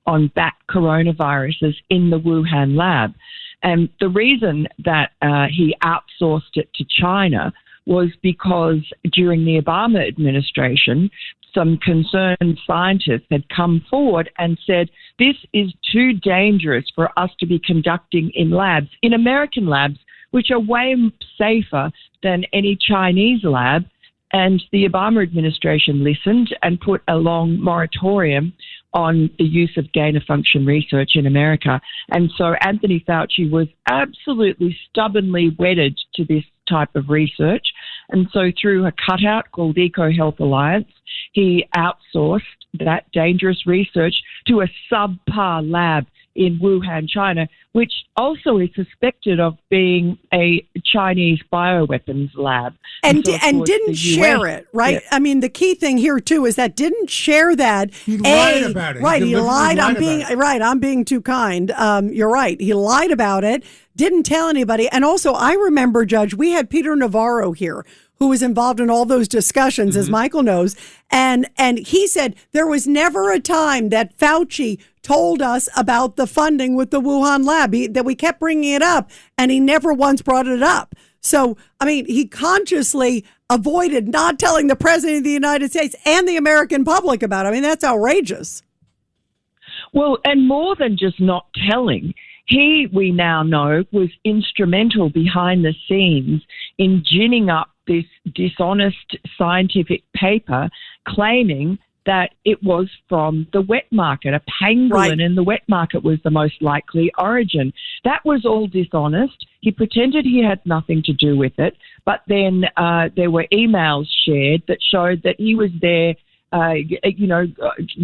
on bat coronaviruses in the Wuhan lab. And the reason that he outsourced it to China was because during the Obama administration, some concerned scientists had come forward and said, this is too dangerous for us to be conducting in labs, in American labs, which are way safer than any Chinese lab. And the Obama administration listened and put a long moratorium on the use of gain-of-function research in America. And so Anthony Fauci was absolutely stubbornly wedded to this type of research. And so through a cutout called EcoHealth Alliance, he outsourced that dangerous research to a subpar lab in Wuhan, China, which also is suspected of being a Chinese bioweapons lab. And so, didn't share it, right? Yeah. I mean, the key thing here, too, is that didn't share that. He lied about it. Right, he lied. I'm being too kind. You're right. He lied about it, didn't tell anybody. And also, I remember, Judge, we had Peter Navarro here, who was involved in all those discussions, as Michael knows. And he said there was never a time that Fauci told us about the funding with the Wuhan lab, that we kept bringing it up, and he never once brought it up. So, I mean, he consciously avoided not telling the president of the United States and the American public about it. I mean, that's outrageous. Well, and more than just not telling, he, we now know, was instrumental behind the scenes in ginning up this dishonest scientific paper claiming that it was from the wet market. A pangolin in the wet market was the most likely origin. That was all dishonest. He pretended he had nothing to do with it, but then there were emails shared that showed that he was there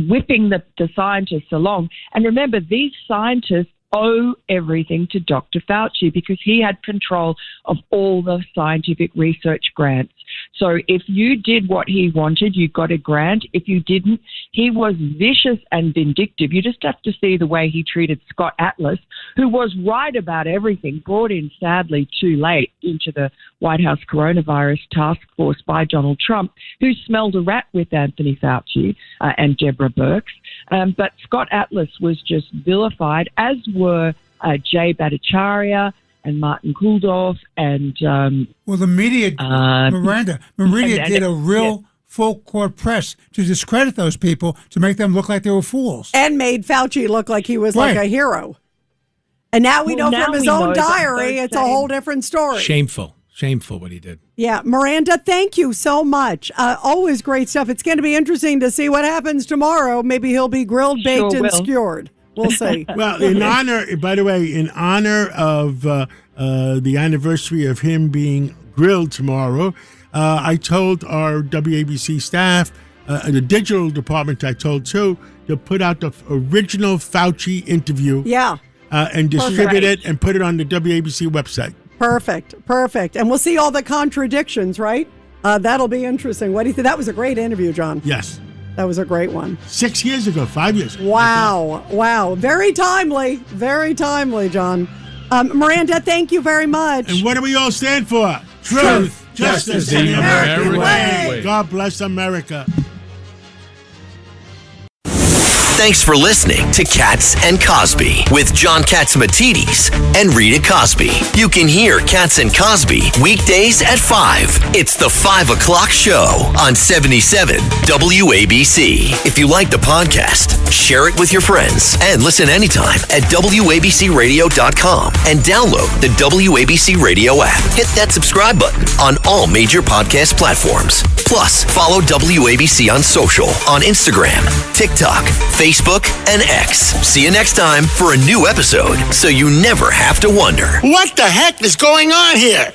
whipping the scientists along. And remember, these scientists owe everything to Dr. Fauci because he had control of all the scientific research grants. So if you did what he wanted, you got a grant. If you didn't, he was vicious and vindictive. You just have to see the way he treated Scott Atlas, who was right about everything, brought in sadly too late into the White House coronavirus task force by Donald Trump, who smelled a rat with Anthony Fauci and Deborah Birx. But Scott Atlas was just vilified, as were Jay Bhattacharya and Martin Kulldorff and the media, Miranda did a real full court press to discredit those people, to make them look like they were fools, and made Fauci look like he was like a hero. And now we know from his own diary, it's a whole different story. Shameful what he did. Yeah, Miranda, thank you so much. Always great stuff. It's going to be interesting to see what happens tomorrow. Maybe he'll be grilled, baked, and skewered. We'll see. Well, in honor of the anniversary of him being grilled tomorrow, I told our WABC staff, the digital department I told too, to put out the original Fauci interview. Yeah. And distribute it and put it on the WABC website. Perfect. And we'll see all the contradictions, right? That'll be interesting. What do you think? That was a great interview, John. Yes. That was a great one. 6 years ago, 5 years ago. Wow. Very timely, John. Miranda, thank you very much. And what do we all stand for? Truth, justice, and the American way. God bless America. Thanks for listening to Cats and Cosby with John Catsimatidis and Rita Cosby. You can hear Cats and Cosby weekdays at 5. It's the 5 o'clock show on 77 WABC. If you like the podcast, share it with your friends and listen anytime at WABCRadio.com and download the WABC Radio app. Hit that subscribe button on all major podcast platforms. Plus, follow WABC on social on Instagram, TikTok, Facebook, and X. See you next time for a new episode, so you never have to wonder. What the heck is going on here?